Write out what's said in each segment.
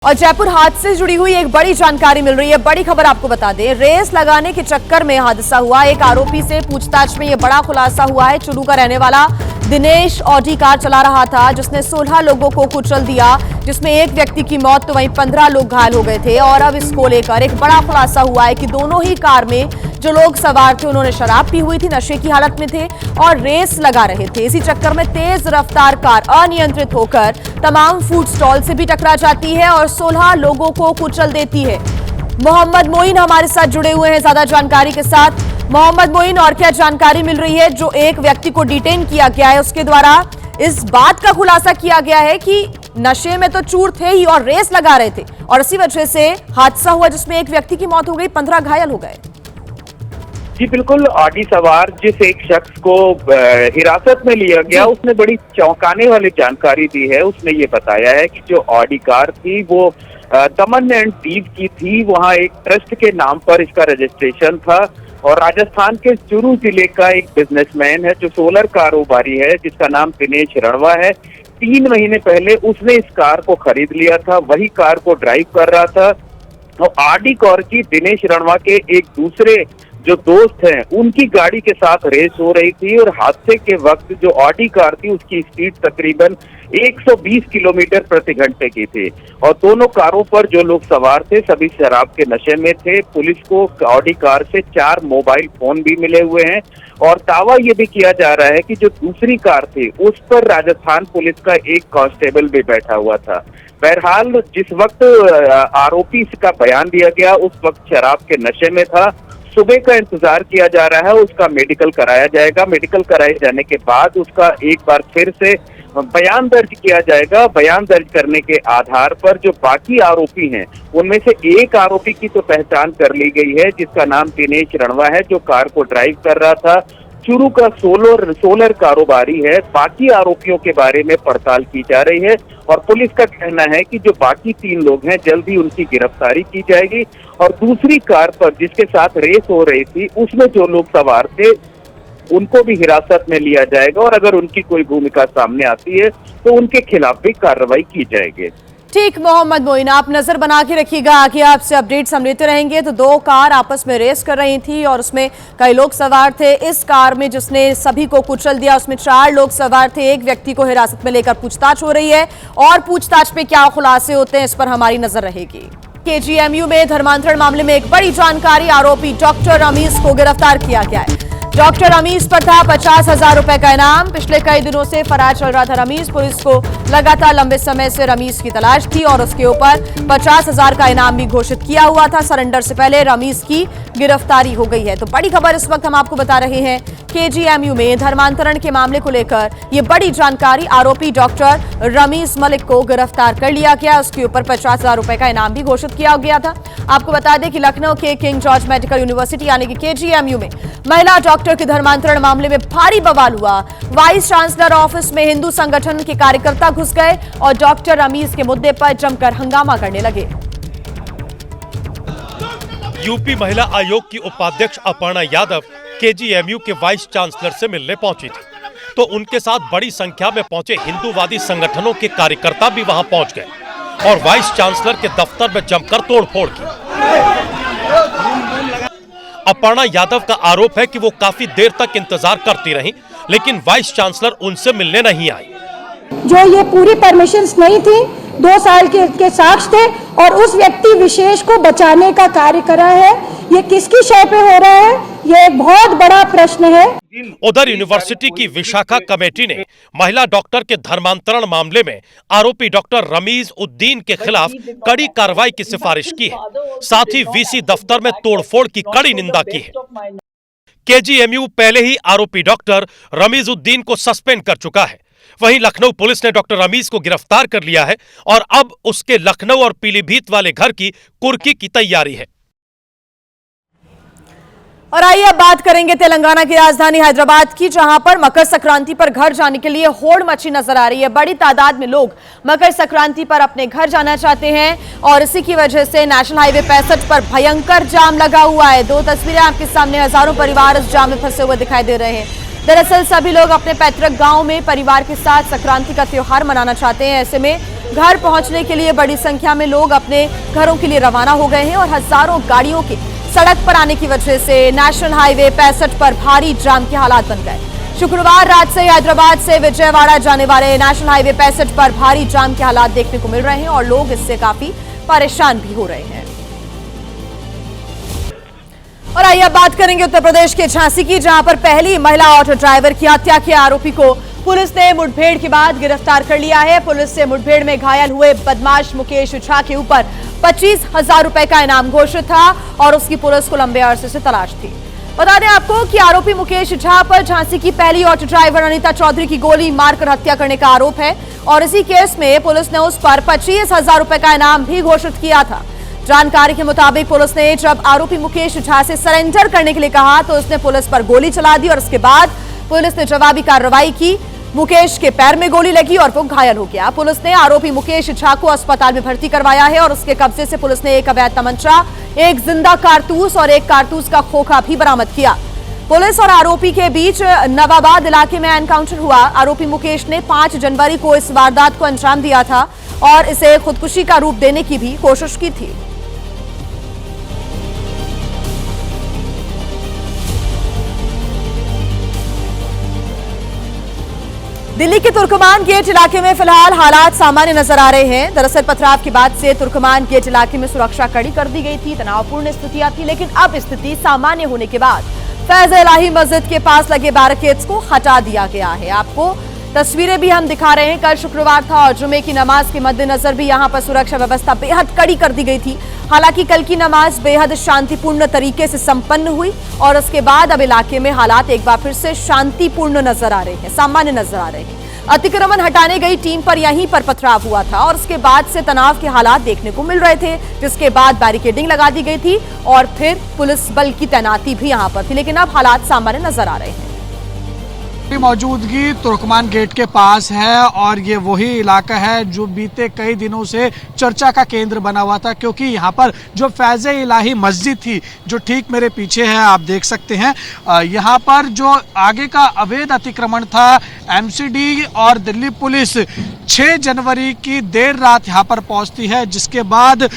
और जयपुर हादसे से जुड़ी हुई एक बड़ी जानकारी मिल रही है। बड़ी खबर आपको बता दें, रेस लगाने के चक्कर में हादसा हुआ। एक आरोपी से पूछताछ में यह बड़ा खुलासा हुआ है। चुरू का रहने वाला दिनेश ऑडी कार चला रहा था, जिसने 16 लोगों को कुचल दिया, जिसमें एक व्यक्ति की मौत तो वहीं 15 लोग घायल हो गए थे। और अब इसको लेकर एक बड़ा खुलासा हुआ है कि दोनों ही कार में जो लोग सवार थे उन्होंने शराब पी हुई थी, नशे की हालत में थे और रेस लगा रहे थे। इसी चक्कर में तेज रफ्तार कार अनियंत्रित होकर तमाम फूड स्टॉल से भी टकरा जाती है और 16 लोगों को कुचल देती है। मोहम्मद मोइन हमारे साथ जुड़े हुए हैं ज्यादा जानकारी के साथ। मोहम्मद मोइन, और क्या जानकारी मिल रही है? जो एक व्यक्ति को डिटेन किया गया है उसके द्वारा इस बात का खुलासा किया गया है कि नशे में तो चूर थे ही और रेस लगा रहे थे और इसी वजह से हादसा हुआ, जिसमें एक व्यक्ति की मौत हो गई, 15 घायल हो गए। जी बिल्कुल, ऑडी सवार जिस एक शख्स को हिरासत में लिया गया उसने बड़ी चौंकाने वाली जानकारी दी है। उसने ये बताया है कि जो ऑडी कार थी वो दमन एंड दीव की थी। वहाँ एक ट्रस्ट के नाम पर इसका रजिस्ट्रेशन था और राजस्थान के चुरू जिले का एक बिजनेसमैन है जो सोलर कारोबारी है, जिसका नाम दिनेश रणवा है। 3 महीने पहले उसने इस कार को खरीद लिया था, वही कार को ड्राइव कर रहा था और ऑडी कार की दिनेश रणवा के एक दूसरे जो दोस्त हैं उनकी गाड़ी के साथ रेस हो रही थी और हादसे के वक्त जो ऑडी कार थी उसकी स्पीड तकरीबन 120 किलोमीटर प्रति घंटे की थी और दोनों कारों पर जो लोग सवार थे सभी शराब के नशे में थे। पुलिस को ऑडी कार से 4 मोबाइल फोन भी मिले हुए हैं और दावा ये भी किया जा रहा है कि जो दूसरी कार थी उस पर राजस्थान पुलिस का एक कांस्टेबल भी बैठा हुआ था। बहरहाल जिस वक्त आरोपी का बयान दिया गया उस वक्त शराब के नशे में था। सुबह का इंतजार किया जा रहा है, उसका मेडिकल कराया जाएगा। मेडिकल कराए जाने के बाद उसका एक बार फिर से बयान दर्ज किया जाएगा। बयान दर्ज करने के आधार पर जो बाकी आरोपी हैं उनमें से एक आरोपी की तो पहचान कर ली गई है, जिसका नाम दिनेश रणवा है, जो कार को ड्राइव कर रहा था। चुरू का सोलर कारोबारी है। बाकी आरोपियों के बारे में पड़ताल की जा रही है और पुलिस का कहना है कि जो बाकी 3 लोग हैं जल्दी उनकी गिरफ्तारी की जाएगी और दूसरी कार पर जिसके साथ रेस हो रही थी उसमें जो लोग सवार थे उनको भी हिरासत में लिया जाएगा और अगर उनकी कोई भूमिका सामने आती है तो उनके खिलाफ भी कार्रवाई की जाएगी। ठीक मोहम्मद मोइन, आप नजर बना के रखिएगा, आगे आपसे अपडेट्स हम लेते रहेंगे। तो 2 कार आपस में रेस कर रही थी और उसमें कई लोग सवार थे। इस कार में जिसने सभी को कुचल दिया उसमें 4 लोग सवार थे। एक व्यक्ति को हिरासत में लेकर पूछताछ हो रही है और पूछताछ में क्या खुलासे होते हैं इस पर हमारी नजर रहेगी। केजीएमयू में धर्मांतरण मामले में एक बड़ी जानकारी, आरोपी डॉक्टर रमीज को गिरफ्तार किया गया है। डॉक्टर रमीज पर था 50,000 रुपए का इनाम। पिछले कई दिनों से फरार चल रहा था रमीज। पुलिस को लगातार लंबे समय से रमीज की तलाश थी और उसके ऊपर 50,000 का इनाम भी घोषित किया हुआ था। सरेंडर से पहले रमीज की गिरफ्तारी हो गई है। तो बड़ी खबर इस वक्त हम आपको बता रहे हैं, केजीएमयू में धर्मांतरण के मामले को लेकर ये बड़ी जानकारी, आरोपी डॉक्टर रमीज मलिक को गिरफ्तार कर लिया गया। उसके ऊपर 50,000 रुपए का इनाम भी घोषित किया गया था। आपको बता दें कि लखनऊ के किंग जॉर्ज मेडिकल यूनिवर्सिटी यानी कि केजीएमयू में महिला डॉक्टर के धर्मांतरण मामले में भारी बवाल हुआ। वाइस चांसलर ऑफिस में हिंदू संगठन के कार्यकर्ता घुस गए और डॉक्टर रमीज के मुद्दे पर जमकर हंगामा करने लगे। यूपी महिला आयोग की उपाध्यक्ष अपर्णा यादव केजीएमयू के वाइस चांसलर से मिलने पहुंची थी, तो उनके साथ बड़ी संख्या में पहुंचे हिंदूवादी संगठनों के कार्यकर्ता भी वहां पहुंच गए और वाइस चांसलर के दफ्तर में जमकर तोड़फोड़ की। अपर्णा यादव का आरोप है कि वो काफी देर तक इंतजार करती रहीं, लेकिन वाइस चांसलर उनसे मिलने नहीं आई। जो ये पूरी परमिशंस नहीं थी, 2 साल के साक्ष्य थे और उस व्यक्ति विशेष को बचाने का कार्य करा है। ये किसकी शय पे हो रहा है, ये एक बहुत बड़ा प्रश्न है। उधर यूनिवर्सिटी की विशाखा कमेटी ने महिला डॉक्टर के धर्मांतरण मामले में आरोपी डॉक्टर रमीज उद्दीन के खिलाफ कड़ी कार्रवाई की सिफारिश की है। साथ ही वीसी दफ्तर में तोड़फोड़ की कड़ी निंदा की है। केजीएमयू पहले ही आरोपी डॉक्टर रमीज उद्दीन को सस्पेंड कर चुका है। वहीं लखनऊ पुलिस ने डॉक्टर रमीज को गिरफ्तार कर लिया है और अब उसके लखनऊ और पीलीभीत वाले घर की कुर्की की तैयारी है। और आइए अब बात करेंगे तेलंगाना की राजधानी हैदराबाद की, जहां पर मकर संक्रांति पर घर जाने के लिए होड़ मची नजर आ रही है। बड़ी तादाद में लोग मकर संक्रांति पर अपने घर जाना चाहते हैं और इसी की वजह से नेशनल हाईवे 65 पर भयंकर जाम लगा हुआ है। 2 तस्वीरें आपके सामने, हजारों परिवार इस जाम में फंसे हुए दिखाई दे रहे हैं। दरअसल सभी लोग अपने पैतृक गांव में परिवार के साथ संक्रांति का त्योहार मनाना चाहते हैं। ऐसे में घर पहुंचने के लिए बड़ी संख्या में लोग अपने घरों के लिए रवाना हो गए हैं और हजारों गाड़ियों के सड़क पर आने की वजह से नेशनल हाईवे 65 पर भारी जाम के हालात बन गए। शुक्रवार रात से हैदराबाद से विजयवाड़ा जाने वाले नेशनल हाईवे 65 पर भारी जाम के हालात देखने को मिल रहे हैं और लोग इससे काफी परेशान भी हो रहे हैं। और आइए अब बात करेंगे उत्तर प्रदेश के झांसी की, जहां पर पहली महिला ऑटो ड्राइवर की हत्या के आरोपी को पुलिस ने मुठभेड़ के बाद गिरफ्तार कर लिया है। पुलिस से मुठभेड़ में घायल हुए बदमाश मुकेश झा के ऊपर 25,000 रुपए का इनाम घोषित था और उसकी पुलिस को लंबे अरसे से तलाश थी। बता दें आपको कि आरोपी मुकेश झा पर झांसी की पहली ऑटो ड्राइवर अनीता चौधरी की गोली मारकर हत्या करने का आरोप है और इसी केस में पुलिस ने उस पर 25,000 रुपए का इनाम भी घोषित किया था। जानकारी के मुताबिक पुलिस ने जब आरोपी मुकेश झा से सरेंडर करने के लिए कहा तो उसने पुलिस पर गोली चला दी और उसके बाद पुलिस ने जवाबी कार्रवाई की। मुकेश के पैर में गोली लगी और वो घायल हो गया। पुलिस ने आरोपी मुकेश झा को अस्पताल में भर्ती करवाया है और उसके कब्जे से पुलिस ने एक अवैध तमंचा, एक जिंदा कारतूस और एक कारतूस का खोखा भी बरामद किया। पुलिस और आरोपी के बीच नवाबाद इलाके में एनकाउंटर हुआ। आरोपी मुकेश ने 5 जनवरी को इस वारदात को अंजाम दिया था और इसे खुदकुशी का रूप देने की भी कोशिश की थी। दिल्ली के तुर्कमान गेट इलाके में फिलहाल हालात सामान्य नजर आ रहे हैं। दरअसल पथराव के बाद से तुर्कमान गेट इलाके में सुरक्षा कड़ी कर दी गई थी, तनावपूर्ण स्थितियां थी, लेकिन अब स्थिति सामान्य होने के बाद फैज इलाही मस्जिद के पास लगे बैरिकेड्स को हटा दिया गया है। आपको तस्वीरें भी हम दिखा रहे हैं। कल शुक्रवार था और जुमे की नमाज के मद्देनजर भी यहां पर सुरक्षा व्यवस्था बेहद कड़ी कर दी गई थी। हालांकि कल की नमाज बेहद शांतिपूर्ण तरीके से संपन्न हुई और उसके बाद अब इलाके में हालात एक बार फिर से शांतिपूर्ण नजर आ रहे हैं, सामान्य नजर आ रहे हैं। अतिक्रमण हटाने गई टीम पर यहीं पर पथराव हुआ था और उसके बाद से तनाव के हालात देखने को मिल रहे थे, जिसके बाद बैरिकेडिंग लगा दी गई थी और फिर पुलिस बल की तैनाती भी यहां पर थी, लेकिन अब हालात सामान्य नजर आ रहे हैं। मौजूदगी तुर्कमान गेट के पास है और ये वही इलाका है जो बीते कई दिनों से चर्चा का केंद्र बना हुआ था, क्योंकि यहाँ पर जो फैज इलाही मस्जिद थी जो ठीक मेरे पीछे है, आप देख सकते हैं, यहाँ पर जो आगे का अवैध अतिक्रमण था, एमसीडी और दिल्ली पुलिस 6 जनवरी की देर रात यहाँ पर पहुंचती है, जिसके बाद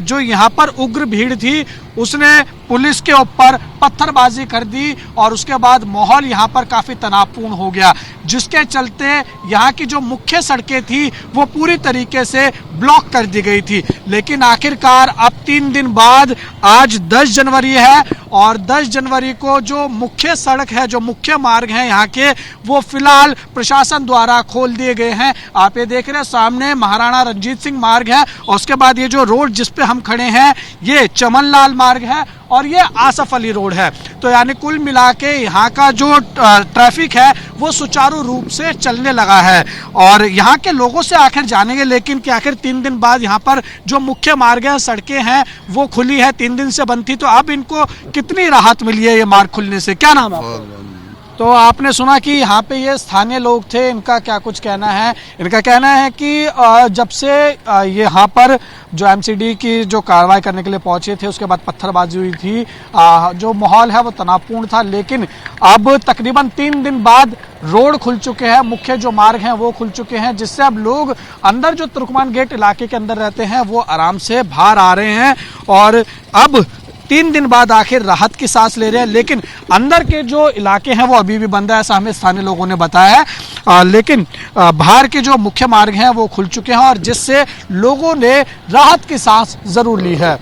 जो यहाँ पर उग्र भीड़ थी उसने पुलिस के ऊपर पत्थरबाजी कर दी और उसके बाद माहौल यहाँ पर काफी तनावपूर्ण हो गया, जिसके चलते यहाँ की जो मुख्य सड़कें थी वो पूरी तरीके से ब्लॉक कर दी गई थी। लेकिन आखिरकार अब 3 दिन बाद आज 10 जनवरी है और 10 जनवरी को जो मुख्य सड़क है, जो मुख्य मार्ग है यहाँ के, वो फिलहाल प्रशासन द्वारा खोल दिए गए हैं। आप ये देख रहे हैं सामने महाराणा रंजीत सिंह मार्ग है और उसके बाद ये जो रोड जिस पे हम खड़े हैं ये चमन लाल मार्ग है और ये आसफ अली रोड है। तो यानी कुल मिला के यहाँ का जो ट्रैफिक है वो सुचारू रूप से चलने लगा है और यहाँ के लोगों से आखिर जानेंगे लेकिन कि आखिर 3 दिन बाद यहाँ पर जो मुख्य मार्ग है, सड़कें हैं, वो खुली है, 3 दिन से बंद थी, तो अब इनको कितनी राहत मिली है ये मार्ग खुलने से? क्या नाम है आपका? तो आपने सुना कि यहाँ पे ये स्थानीय लोग थे, इनका क्या कुछ कहना है? इनका कहना है कि जब से यहाँ पर जो एमसीडी की जो कार्रवाई करने के लिए पहुंचे थे उसके बाद पत्थरबाजी हुई थी, जो माहौल है वो तनावपूर्ण था, लेकिन अब तकरीबन 3 दिन बाद रोड खुल चुके हैं, मुख्य जो मार्ग हैं वो खुल चुके हैं, जिससे अब लोग अंदर जो तुर्कमान गेट इलाके के अंदर रहते हैं वो आराम से बाहर आ रहे हैं और अब 3 दिन बाद आखिर राहत की सांस ले रहे हैं। लेकिन अंदर के जो इलाके हैं वो अभी भी बंद है, ऐसा हमें स्थानीय लोगों ने बताया है, लेकिन बाहर के जो मुख्य मार्ग हैं वो खुल चुके हैं और जिससे लोगों ने राहत की सांस जरूर ली है।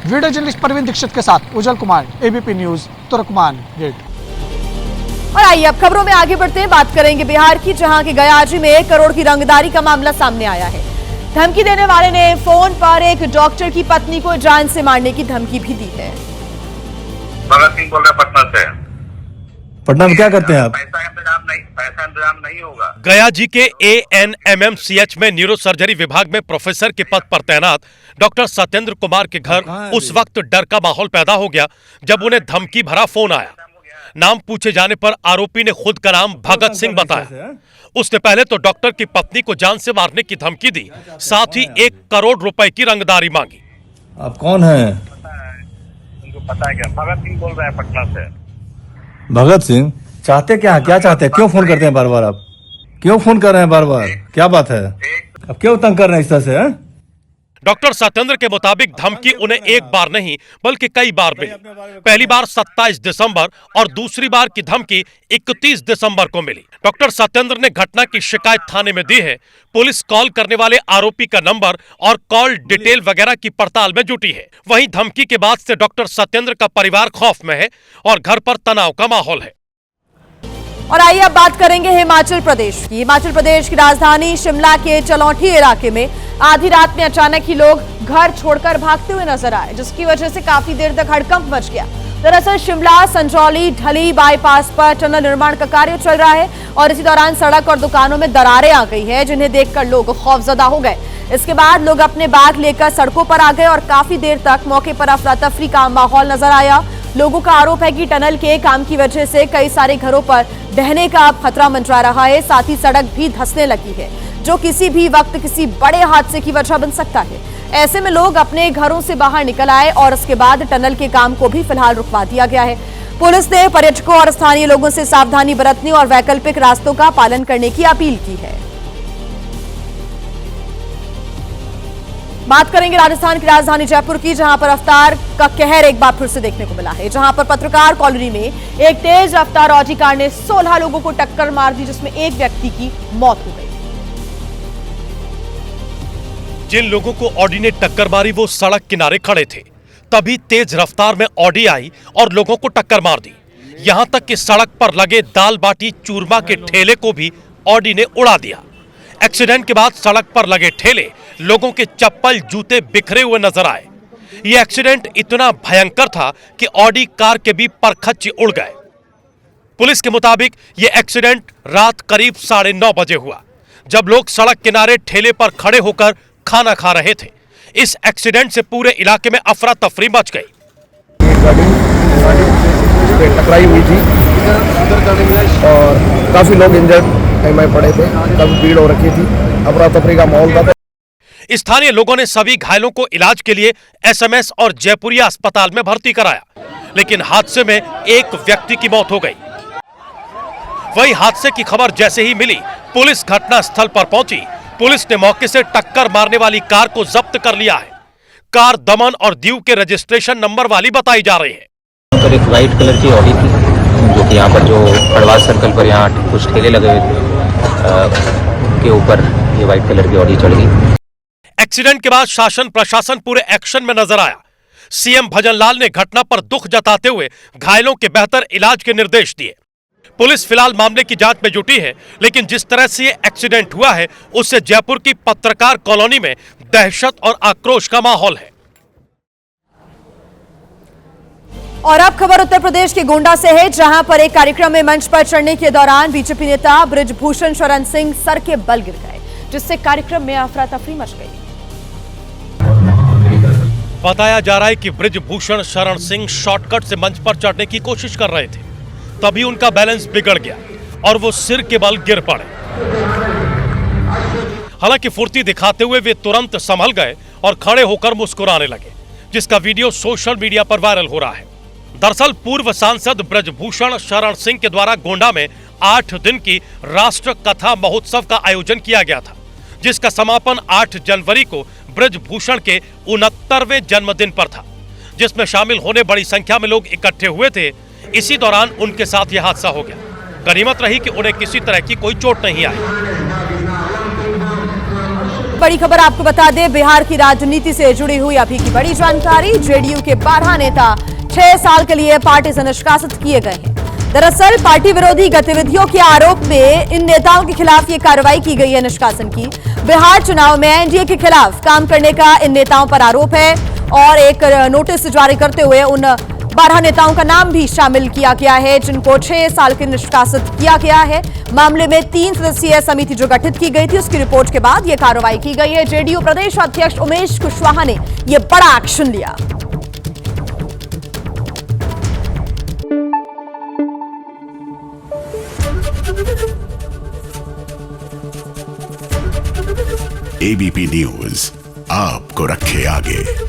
वीडियो जर्नलिस्ट परवीन दीक्षित के साथ उज्जवल कुमार, एबीपी न्यूज, तुर्कमान गेट। और आइए अब खबरों में आगे बढ़ते हैं, बात करेंगे बिहार की, जहां के गयाजी में 1 करोड़ की रंगदारी का मामला सामने आया है। धमकी देने वाले ने फोन पर एक डॉक्टर की पत्नी को जान से मारने की धमकी भी दी है। भगत सिंह बोल रहे पटना से। पटना में क्या करते हैं आप? पैसा इंतजाम नहीं होगा। गया जी के ANMMCH में न्यूरो सर्जरी विभाग में प्रोफेसर के पद पर तैनात डॉक्टर सत्येंद्र कुमार के घर उस वक्त डर का माहौल पैदा हो गया जब उन्हें धमकी भरा फोन आया। नाम पूछे जाने पर आरोपी ने खुद का नाम भगत सिंह बताया। उसने पहले तो डॉक्टर की पत्नी को जान से मारने की धमकी दी, साथ ही 1 करोड़ रुपए की रंगदारी मांगी। आप कौन हैं? उनको पता है क्या? भगत सिंह बोल रहे हैं पटना से। भगत सिंह चाहते क्या चाहते हैं? क्यों फोन करते हैं बार बार? आप क्यों फोन कर रहे हैं बार बार? क्या बात है? अब क्यों तंग कर रहे हैं इस तरह से? हैं? डॉक्टर सत्येंद्र के मुताबिक धमकी उन्हें एक बार नहीं बल्कि कई बार मिली। पहली बार 27 दिसंबर और दूसरी बार की धमकी 31 दिसंबर को मिली। डॉक्टर सत्येंद्र ने घटना की शिकायत थाने में दी है। पुलिस कॉल करने वाले आरोपी का नंबर और कॉल डिटेल वगैरह की पड़ताल में जुटी है। वहीं धमकी के बाद से डॉक्टर सत्येंद्र का परिवार खौफ में है और घर पर तनाव का माहौल है। और आइए अब बात करेंगे हिमाचल प्रदेश की। हिमाचल प्रदेश की राजधानी शिमला के चलौठी इलाके में आधी रात में अचानक ही लोग घर छोड़कर भागते हुए नजर आए, जिसकी वजह से काफी देर तक हड़कंप मच गया। दरअसल शिमला संजौली ढली बाईपास पर टनल निर्माण का कार्य चल रहा है और इसी दौरान सड़क और दुकानों में दरारें आ गई है, जिन्हें देखकर लोग खौफजदा हो गए। इसके बाद लोग अपने बैग लेकर सड़कों पर आ गए और काफी देर तक मौके पर अफरा तफरी का माहौल नजर आया। लोगों का आरोप है कि टनल के काम की वजह से कई सारे घरों पर बहने का खतरा मंडरा रहा है, साथ ही सड़क भी धंसने लगी है, जो किसी भी वक्त किसी बड़े हादसे की वजह बन सकता है। ऐसे में लोग अपने घरों से बाहर निकल आए और उसके बाद टनल के काम को भी फिलहाल रुकवा दिया गया है। पुलिस ने पर्यटकों और स्थानीय लोगों से सावधानी बरतने और वैकल्पिक रास्तों का पालन करने की अपील की है। बात करेंगे राजस्थान की राजधानी जयपुर की, जहां पर रफ्तार का कहर एक बार फिर से देखने को मिला है। जहां पर पत्रकार कॉलोनी में एक तेज रफ्तार ऑडी कार ने 16 लोगों को टक्कर मार दी, जिसमें एक व्यक्ति की मौत हो गई। जिन लोगों को ऑडी ने टक्कर मारी वो सड़क किनारे खड़े थे, तभी तेज रफ्तार में ऑडी आई और लोगों को टक्कर मार दी। यहां तक कि सड़क पर लगे दाल बाटी चूरमा के ठेले को भी ऑडी ने उड़ा दिया। एक्सीडेंट के बाद सड़क पर लगे ठेले, लोगों के चप्पल जूते बिखरे हुए नजर आए। यह एक्सीडेंट इतना भयंकर था कि ऑडी कार के भी परखच्चे उड़ गए। पुलिस के मुताबिक यह एक्सीडेंट रात करीब 9:30 बजे हुआ, जब लोग सड़क किनारे ठेले पर खड़े होकर खाना खा रहे थे। इस एक्सीडेंट से पूरे इलाके में अफरा तफरी मच गई। गाड़ी टकराई हुई थी और काफी लोग इंजर्ड में पड़े थे, काफी भीड़ हो रखी थी, अफरा तफरी का माहौल था। स्थानीय लोगों ने सभी घायलों को इलाज के लिए एसएमएस और जयपुरिया अस्पताल में भर्ती कराया, लेकिन हादसे में एक व्यक्ति की मौत हो गई। वहीं हादसे की खबर जैसे ही मिली, पुलिस घटनास्थल पर पहुंची। पुलिस ने मौके से टक्कर मारने वाली कार को जब्त कर लिया है। कार दमन और दीव के रजिस्ट्रेशन नंबर वाली बताई जा रही है। एक व्हाइट कलर की ऑडी थी, जो कि यहाँ पर जो खड़वास सर्कल पर यहाँ कुछ ठेले लगे हुए थे, के ऊपर ये व्हाइट कलर की ऑडी चढ़ गई। एक्सीडेंट के बाद शासन प्रशासन पूरे एक्शन में नजर आया। सीएम भजनलाल ने घटना पर दुख जताते हुए घायलों के बेहतर इलाज के निर्देश दिए। पुलिस फिलहाल मामले की जांच में जुटी है, लेकिन जिस तरह से ये एक्सीडेंट हुआ है, उससे जयपुर की पत्रकार कॉलोनी में दहशत और आक्रोश का माहौल है। और अब खबर उत्तर प्रदेश के गोंडा से है, जहां पर एक कार्यक्रम में मंच पर चढ़ने के दौरान बीजेपी नेता बृजभूषण शरण सिंह सर के बल गिर गए, जिससे कार्यक्रम में अफरा तफरी मच गई। बताया जा रहा है कि बृजभूषण शरण सिंह शॉर्टकट से मंच पर चढ़ने की कोशिश कर रहे थे, तभी उनका बैलेंस बिगड़ गया और वो सिर के बल गिर पड़े। हालांकि फुर्ती दिखाते हुए वे तुरंत संभल गए और खड़े होकर मुस्कुराने लगे, जिसका वीडियो सोशल मीडिया पर वायरल हो रहा है। दरअसल पूर्व सांसद बृजभूषण शरण सिंह के द्वारा गोंडा में 8 दिन की राष्ट्र कथा महोत्सव का आयोजन किया गया था, जिसका समापन 8 जनवरी को बृजभूषण के 69वें जन्मदिन पर था, जिसमें शामिल होने बड़ी संख्या में लोग इकट्ठे हुए थे। इसी दौरान उनके साथ यह हादसा हो गया। गनीमत रही कि उन्हें किसी तरह की कोई चोट नहीं आई। बड़ी खबर आपको बता दें, बिहार की राजनीति से जुड़ी हुई अभी की बड़ी जानकारी। जेडीयू के 12 नेता 6 साल के लिए पार्टी से निष्कासित किए गए हैं। दरअसल पार्टी विरोधी गतिविधियों के आरोप में इन नेताओं के खिलाफ ये कार्रवाई की गई है निष्कासन की। बिहार चुनाव में एनडीए के खिलाफ काम करने का इन नेताओं पर आरोप है और एक नोटिस जारी करते हुए उन 12 नेताओं का नाम भी शामिल किया गया है, जिनको 6 साल के निष्कासित किया गया है। मामले में 3 सदस्यीय समिति जो गठित की गई थी, उसकी रिपोर्ट के बाद यह कार्रवाई की गई है। जेडीयू प्रदेश अध्यक्ष उमेश कुशवाहा ने यह बड़ा एक्शन लिया। एबीपी न्यूज आपको रखे आगे।